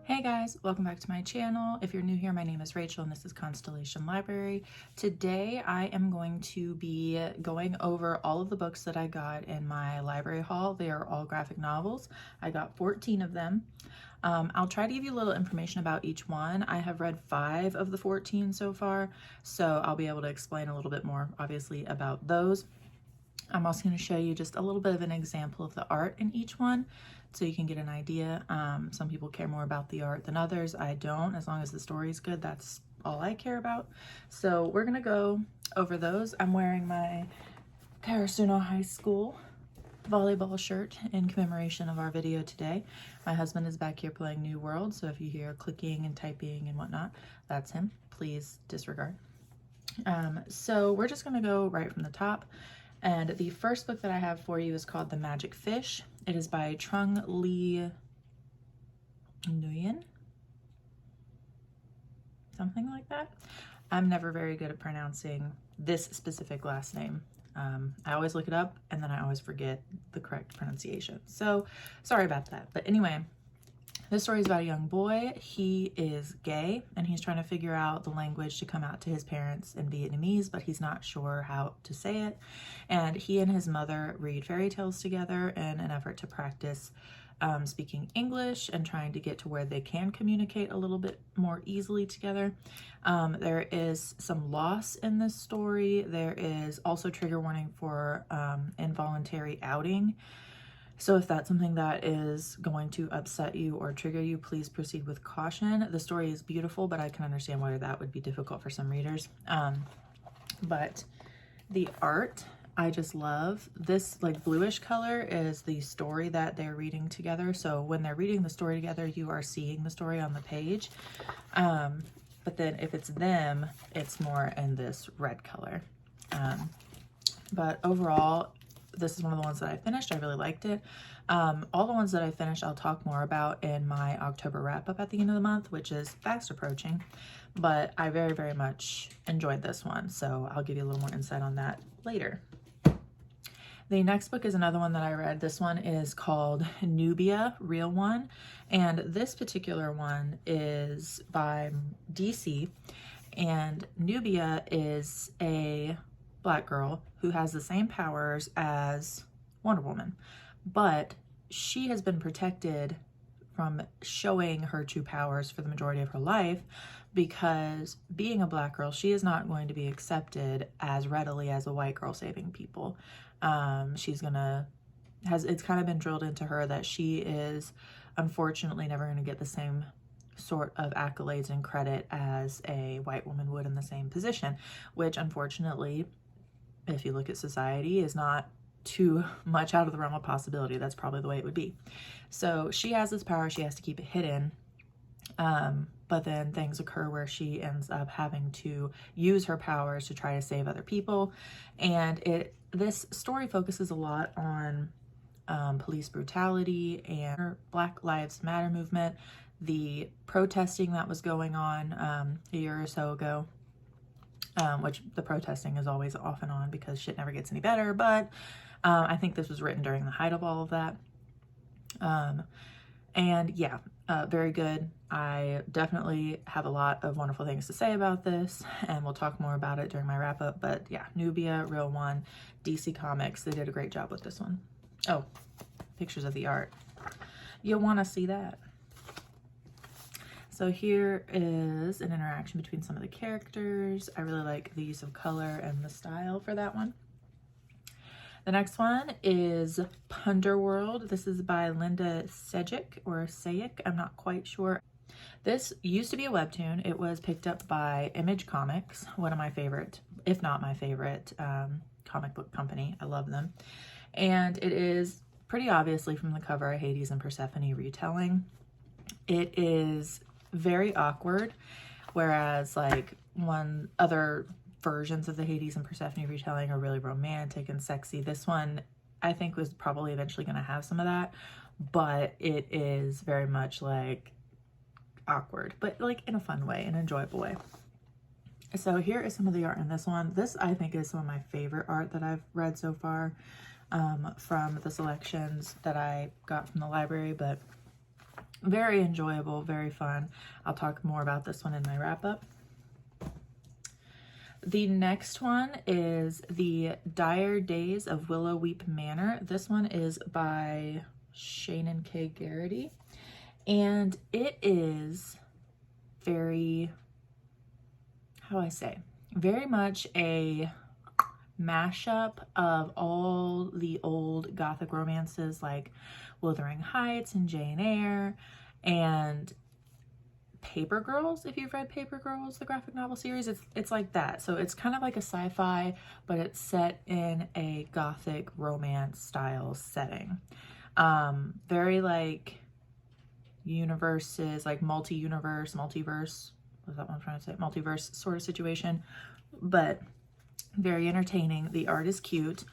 Hey guys, welcome back to my channel. If you're new here, my name is Rachel and this is Constellation Library. Today I am going to be going over all of the books that I got in my library haul. They are all graphic novels. I got 14 of them. I'll try to give you a little information about each one. I have read 5 of the 14 so far, so I'll be able to explain a little bit more, obviously, about those. I'm also going to show you just a little bit of an example of the art in each one so you can get an idea. Some people care more about the art than others. I don't. As long as the story is good, that's all I care about. So we're going to go over those. I'm wearing my Karasuno High School volleyball shirt in commemoration of our video today. My husband is back here playing New World, so if you hear clicking and typing and whatnot, that's him. Please disregard. So we're just going to go right from the top. And the first book that I have for you is called The Magic Fish. It is by Trung Le Nguyen, something like that. I'm never very good at pronouncing this specific last name. I always look it up and then I always forget the correct pronunciation. So sorry about that. But anyway, this story is about a young boy. He is gay and he's trying to figure out the language to come out to his parents in Vietnamese, but he's not sure how to say it. And he and his mother read fairy tales together in an effort to practice speaking English and trying to get to where they can communicate a little bit more easily together. There is some loss in this story. There is also trigger warning for involuntary outing. So if that's something that is going to upset you or trigger you, please proceed with caution. The story is beautiful, but I can understand why that would be difficult for some readers. But the art, I just love. This like bluish color is the story that they're reading together. So when they're reading the story together, you are seeing the story on the page. But then if it's them, it's more in this red color. But overall, this is one of the ones that I finished. I really liked it. All the ones that I finished, I'll talk more about in my October wrap up at the end of the month, which is fast approaching, but I very, very much enjoyed this one. So I'll give you a little more insight on that later. The next book is another one that I read. This one is called Nubia Real One. And this particular one is by DC. And Nubia is a Black girl who has the same powers as Wonder Woman, but she has been protected from showing her true powers for the majority of her life because being a Black girl, she is not going to be accepted as readily as a white girl saving people. It's kind of been drilled into her that she is unfortunately never going to get the same sort of accolades and credit as a white woman would in the same position, which unfortunately, if you look at society, is not too much out of the realm of possibility. That's probably the way it would be. So she has this power, she has to keep it hidden, but then things occur where she ends up having to use her powers to try to save other people. And this story focuses a lot on police brutality and Black Lives Matter movement, the protesting that was going on a year or so ago. Which the protesting is always off and on because shit never gets any better, but I think this was written during the height of all of that. And yeah, very good. I definitely have a lot of wonderful things to say about this, and we'll talk more about it during my wrap up. But yeah, Nubia Real One, DC Comics, they did a great job with this one. Oh, pictures of the art. You'll want to see that. So here is an interaction between some of the characters. I really like the use of color and the style for that one. The next one is Punderworld. This is by Linda Sejic or Sayik. I'm not quite sure. This used to be a webtoon. It was picked up by Image Comics, one of my favorite, if not my favorite, comic book company. I love them. And it is pretty obviously from the cover a Hades and Persephone retelling. It is very awkward, whereas like other versions of the Hades and Persephone retelling are really romantic and sexy. This one I think was probably eventually going to have some of that, but it is very much like awkward, but like in a fun way, an enjoyable way. So here is some of the art in this one. This I think is some of my favorite art that I've read so far from the selections that I got from the library, but Very enjoyable, very fun. I'll talk more about this one in my wrap up. The next one is The Dire Days of Willow Weep Manor. This one is by Shannon K. Garrity, and it is very, how do I say, very much a mashup of all the old Gothic romances like Wuthering Heights and Jane Eyre and Paper Girls. If you've read Paper Girls, the graphic novel series, it's like that. So it's kind of like a sci-fi, but it's set in a Gothic romance style setting. Very like universes, like multi-universe, multiverse, was that what I'm trying to say? Multiverse sort of situation, but very entertaining. The art is cute.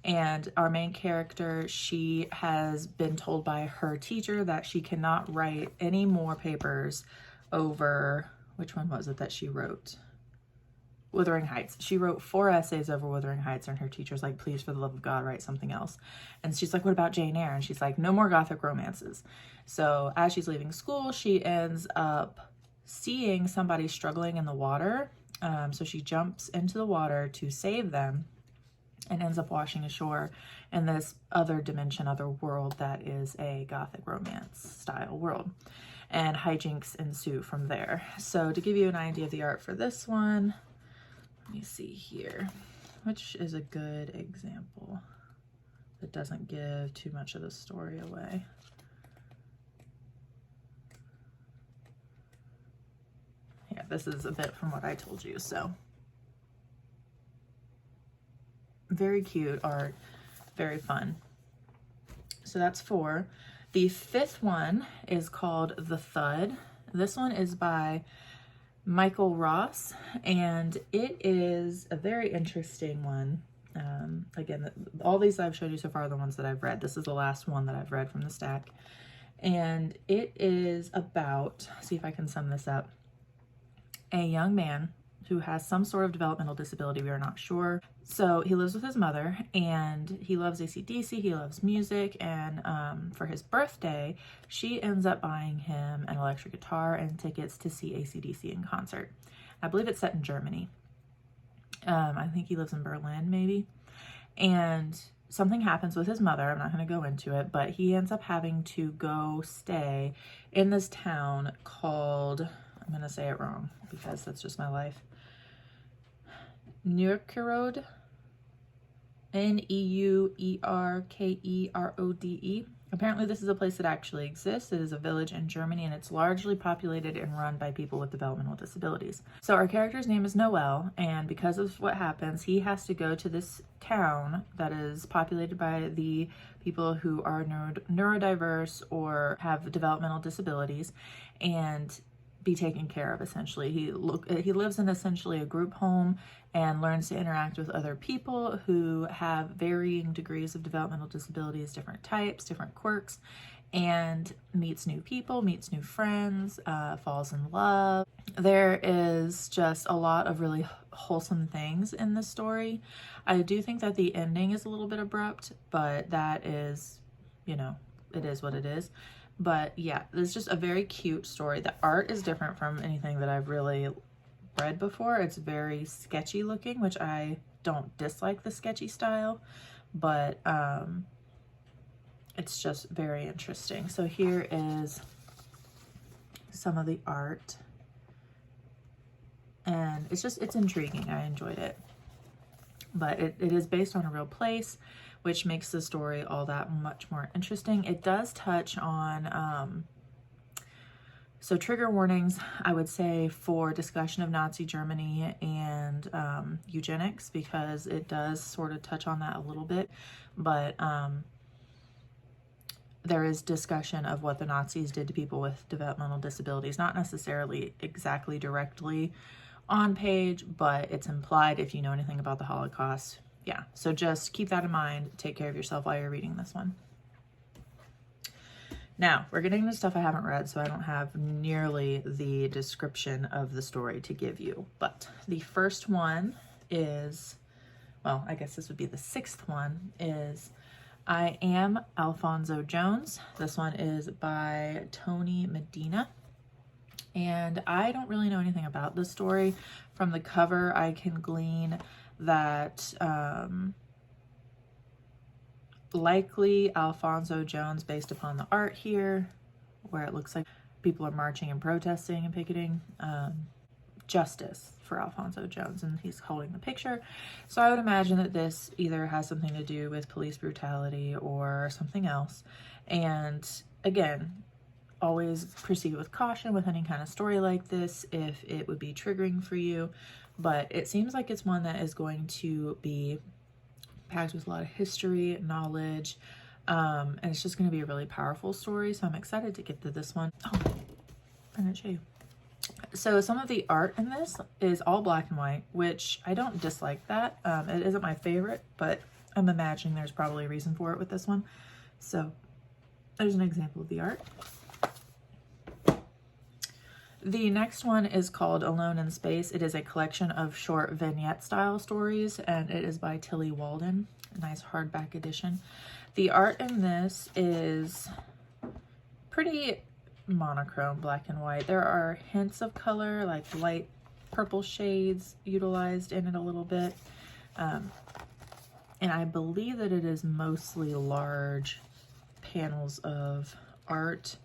And our main character, she has been told by her teacher that she cannot write any more papers over, which one was it that she wrote? Wuthering Heights. She wrote 4 essays over Wuthering Heights, and her teacher's like, please, for the love of God, write something else. And she's like, what about Jane Eyre? And she's like, no more Gothic romances. So as she's leaving school, she ends up seeing somebody struggling in the water. So she jumps into the water to save them and ends up washing ashore in this other dimension, other world that is a Gothic romance style world. And hijinks ensue from there. So to give you an idea of the art for this one, let me see here, which is a good example that doesn't give too much of the story away. Yeah, this is a bit from what I told you, so. Very cute art, very fun. So that's 4. The 5th one is called The Thud. This one is by Michael Ross, and it is a very interesting one. Again, all these I've showed you so far are the ones that I've read. This is the last one that I've read from the stack. And it is about, see if I can sum this up, a young man who has some sort of developmental disability, we are not sure. So he lives with his mother, and he loves AC/DC, he loves music, and for his birthday, she ends up buying him an electric guitar and tickets to see AC/DC in concert. I believe it's set in Germany. I think he lives in Berlin, maybe. And something happens with his mother, I'm not going to go into it, but he ends up having to go stay in this town called, I'm going to say it wrong because that's just my life, Neukerode, Neuerkerode. Apparently this is a place that actually exists. It is a village in Germany, and it's largely populated and run by people with developmental disabilities. So our character's name is Noel, and because of what happens, he has to go to this town that is populated by the people who are neurodiverse or have developmental disabilities, and be taken care of. Essentially, he lives in essentially a group home and learns to interact with other people who have varying degrees of developmental disabilities, different types, different quirks, and meets new people, meets new friends, falls in love. There is just a lot of really wholesome things in the story. I do think that the ending is a little bit abrupt, but that is, you know, it is what it is. But yeah, it's just a very cute story. The art is different from anything that I've really read before. It's very sketchy looking, which I don't dislike the sketchy style, but it's just very interesting. So here is some of the art, and it's intriguing. I enjoyed it, but it is based on a real place, which makes the story all that much more interesting. It does touch on, so trigger warnings, I would say, for discussion of Nazi Germany and eugenics, because it does sort of touch on that a little bit, but there is discussion of what the Nazis did to people with developmental disabilities, not necessarily exactly directly on page, but it's implied if you know anything about the Holocaust. Yeah, so just keep that in mind. Take care of yourself while you're reading this one. Now, we're getting into stuff I haven't read, so I don't have nearly the description of the story to give you. But the first one is, well, I guess this would be the 6th one, is I Am Alfredo Jones. This one is by Tony Medina. And I don't really know anything about the story. From the cover, I can glean that likely Alfonso Jones, based upon the art here, where it looks like people are marching and protesting and picketing, justice for Alfonso Jones, and he's holding the picture. So I would imagine that this either has something to do with police brutality or something else. And again, always proceed with caution with any kind of story like this if it would be triggering for you. But it seems like it's one that is going to be packed with a lot of history, knowledge, and it's just going to be a really powerful story. So I'm excited to get to this one. Oh, I didn't show you. So some of the art in this is all black and white, which I don't dislike that. It isn't my favorite, but I'm imagining there's probably a reason for it with this one. So there's an example of the art. The next one is called Alone in Space. It is a collection of short vignette style stories, and it is by Tilly Walden, a nice hardback edition. The art in this is pretty monochrome, black and white. There are hints of color, like light purple shades utilized in it a little bit. And I believe that it is mostly large panels of art.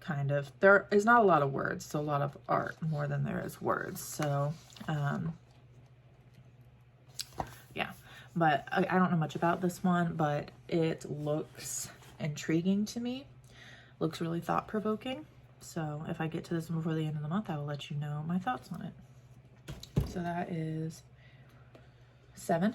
Kind of. There is not a lot of words, so a lot of art more than there is words. So, yeah. But I don't know much about this one, but it looks intriguing to me. Looks really thought-provoking. So if I get to this one before the end of the month, I will let you know my thoughts on it. So that is 7.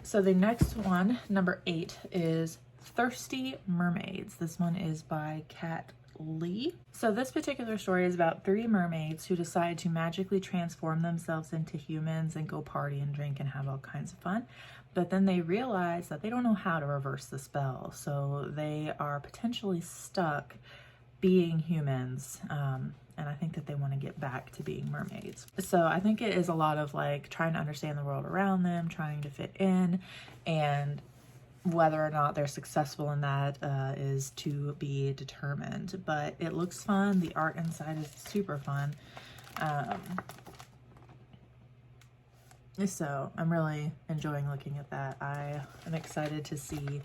So the next one, number 8, is Thirsty Mermaids. This one is by Kat Lee. So this particular story is about 3 mermaids who decide to magically transform themselves into humans and go party and drink and have all kinds of fun. But then they realize that they don't know how to reverse the spell. So they are potentially stuck being humans. And I think that they want to get back to being mermaids. So I think it is a lot of like trying to understand the world around them, trying to fit in, and whether or not they're successful in that is to be determined. But it looks fun. The art inside is super fun. So I'm really enjoying looking at that. I am excited to see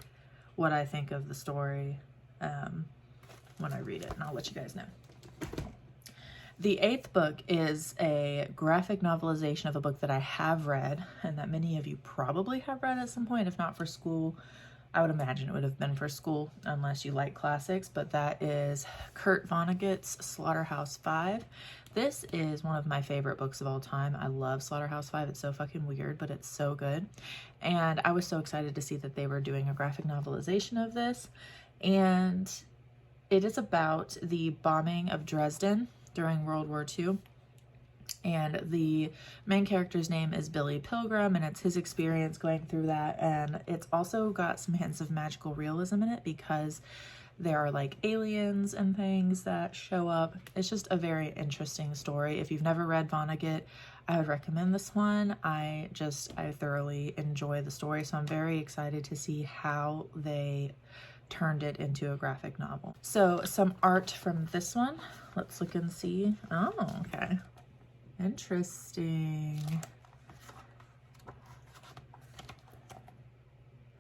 what I think of the story when I read it, and I'll let you guys know. The 8th book is a graphic novelization of a book that I have read, and that many of you probably have read at some point, if not for school. I would imagine it would have been for school, unless you like classics, but that is Kurt Vonnegut's Slaughterhouse-Five. This is one of my favorite books of all time. I love Slaughterhouse-Five. It's so fucking weird, but it's so good. And I was so excited to see that they were doing a graphic novelization of this. And it is about the bombing of Dresden during World War II. And the main character's name is Billy Pilgrim, and it's his experience going through that. And it's also got some hints of magical realism in it because there are like aliens and things that show up. It's just a very interesting story. If you've never read Vonnegut, I would recommend this one. I thoroughly enjoy the story, so I'm very excited to see how they turned it into a graphic novel. So some art from this one. Let's look and see. Oh, okay. Interesting.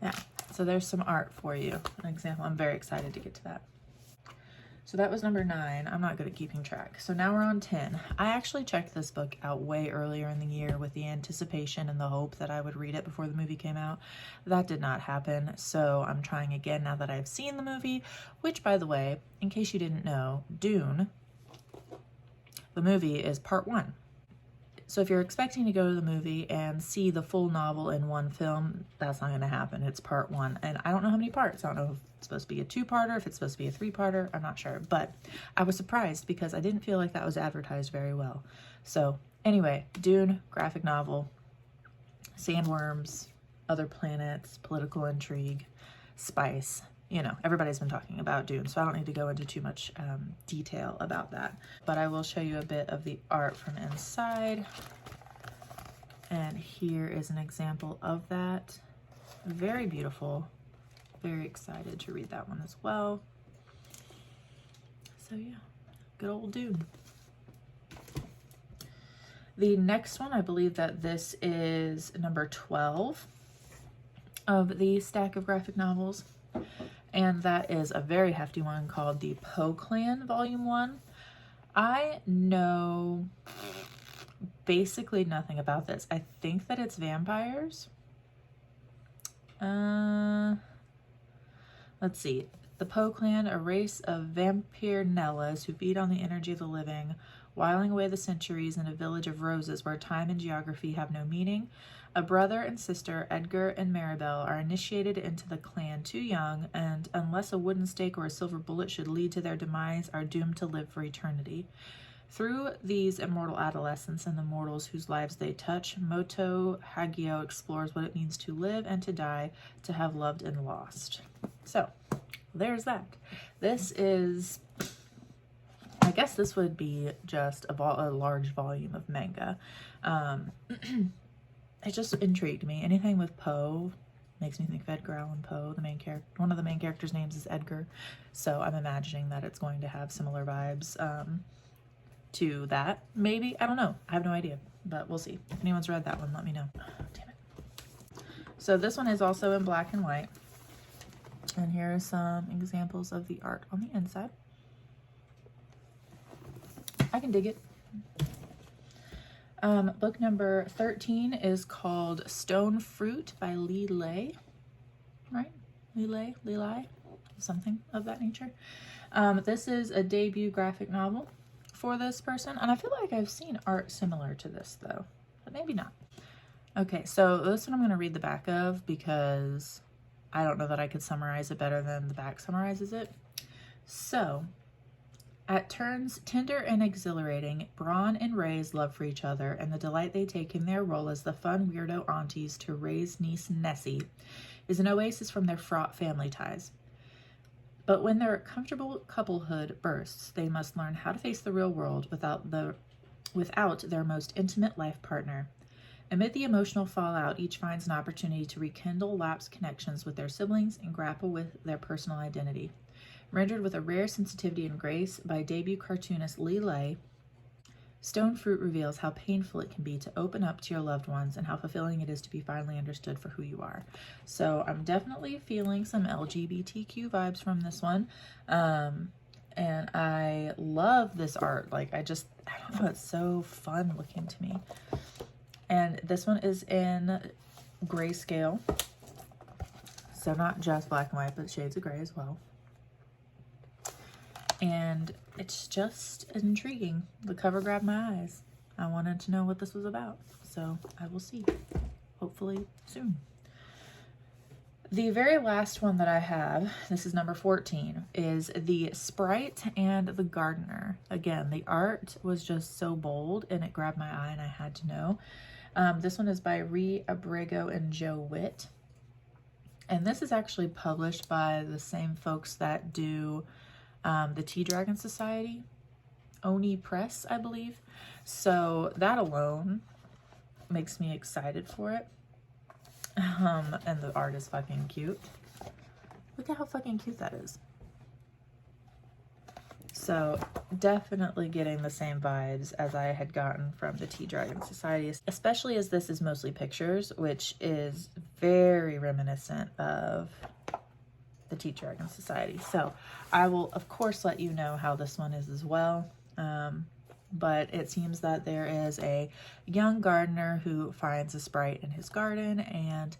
Yeah, so there's some art for you. An example. I'm very excited to get to that. So that was number 9. I'm not good at keeping track. So now we're on 10. I actually checked this book out way earlier in the year with the anticipation and the hope that I would read it before the movie came out. That did not happen. So I'm trying again now that I've seen the movie, which, by the way, in case you didn't know, Dune, the movie, is part 1. So if you're expecting to go to the movie and see the full novel in one film, that's not going to happen. It's part 1. And I don't know how many parts. I don't know if it's supposed to be a 2-parter, if it's supposed to be a 3-parter. I'm not sure. But I was surprised because I didn't feel like that was advertised very well. So anyway, Dune, graphic novel, sandworms, other planets, political intrigue, spice. You know, everybody's been talking about Dune, so I don't need to go into too much detail about that. But I will show you a bit of the art from inside. And here is an example of that. Very beautiful. Very excited to read that one as well. So yeah, good old Dune. The next one, I believe that this is number 12 of the stack of graphic novels. And that is a very hefty one called the Poe Clan Volume 1. I know basically nothing about this. I think that it's vampires. Let's see. The Poe Clan, a race of vampirellas who feed on the energy of the living, whiling away the centuries in a village of roses where time and geography have no meaning. A brother and sister, Edgar and Maribel, are initiated into the clan too young, and unless a wooden stake or a silver bullet should lead to their demise, are doomed to live for eternity. Through these immortal adolescents and the mortals whose lives they touch, Moto Hagio explores what it means to live and to die, to have loved and lost. So, there's that. This is, I guess this would be just a large volume of manga. It just intrigued me. Anything with Poe makes me think of Edgar Allan Poe. One of the main characters' names is Edgar, so I'm imagining that it's going to have similar vibes to that. Maybe, I don't know. I have no idea, but we'll see. If anyone's read that one, let me know. Oh, damn it. So this one is also in black and white, and here are some examples of the art on the inside. I can dig it. Book number 13 is called Stone Fruit by Li Lei, right? Li Lei, something of that nature. This is a debut graphic novel for this person, and I feel like I've seen art similar to this though, but maybe not. Okay, so this one I'm going to read the back of because I don't know that I could summarize it better than the back summarizes it. So, at turns tender and exhilarating, Braun and Ray's love for each other and the delight they take in their role as the fun weirdo aunties to Ray's niece Nessie is an oasis from their fraught family ties. But when their comfortable couplehood bursts, they must learn how to face the real world without their most intimate life partner. Amid the emotional fallout, each finds an opportunity to rekindle lapsed connections with their siblings and grapple with their personal identity. Rendered with a rare sensitivity and grace by debut cartoonist Li Lei, Stone Fruit reveals how painful it can be to open up to your loved ones and how fulfilling it is to be finally understood for who you are. So I'm definitely feeling some LGBTQ vibes from this one. And I love this art. Like, I don't know, it's so fun looking to me. And this one is in grayscale. So not just black and white, but shades of gray as well. And it's just intriguing. The cover grabbed my eyes. I wanted to know what this was about. So I will see, hopefully soon. The very last one that I have, this is number 14, is the Sprite and the Gardener. Again, the art was just so bold and it grabbed my eye and I had to know. This one is by Ree Abrego and Joe Witt. And this is actually published by the same folks that do the Tea Dragon Society, Oni Press, I believe. So that alone makes me excited for it. And the art is fucking cute. Look at how fucking cute that is. So definitely getting the same vibes as I had gotten from the Tea Dragon Society, especially as this is mostly pictures, which is very reminiscent of the Tea Dragon Society. So I will of course let you know how this one is as well. But it seems that there is a young gardener who finds a sprite in his garden, and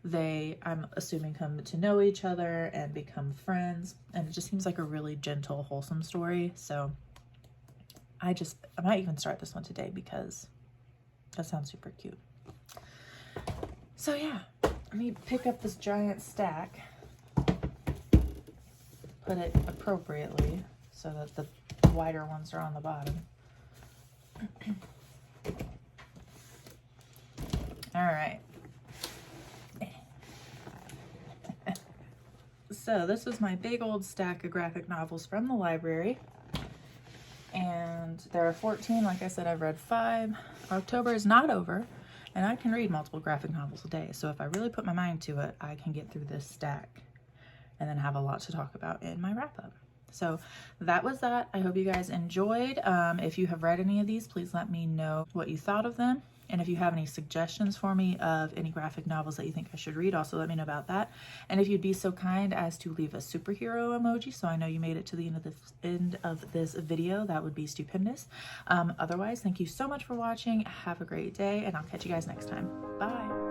they, I'm assuming, come to know each other and become friends. And it just seems like a really gentle, wholesome story. So I might even start this one today because that sounds super cute. So yeah, let me pick up this giant stack, put it appropriately so that the wider ones are on the bottom. All right. So this was my big old stack of graphic novels from the library. And there are 14. Like I said, I've read 5. October is not over. And I can read multiple graphic novels a day, so if I really put my mind to it, I can get through this stack and then have a lot to talk about in my wrap-up. So that was that. I hope you guys enjoyed. If you have read any of these, please let me know what you thought of them. And if you have any suggestions for me of any graphic novels that you think I should read, also let me know about that. And if you'd be so kind as to leave a superhero emoji so I know you made it to the end of this video, that would be stupendous. Otherwise, thank you so much for watching. Have a great day, and I'll catch you guys next time. Bye.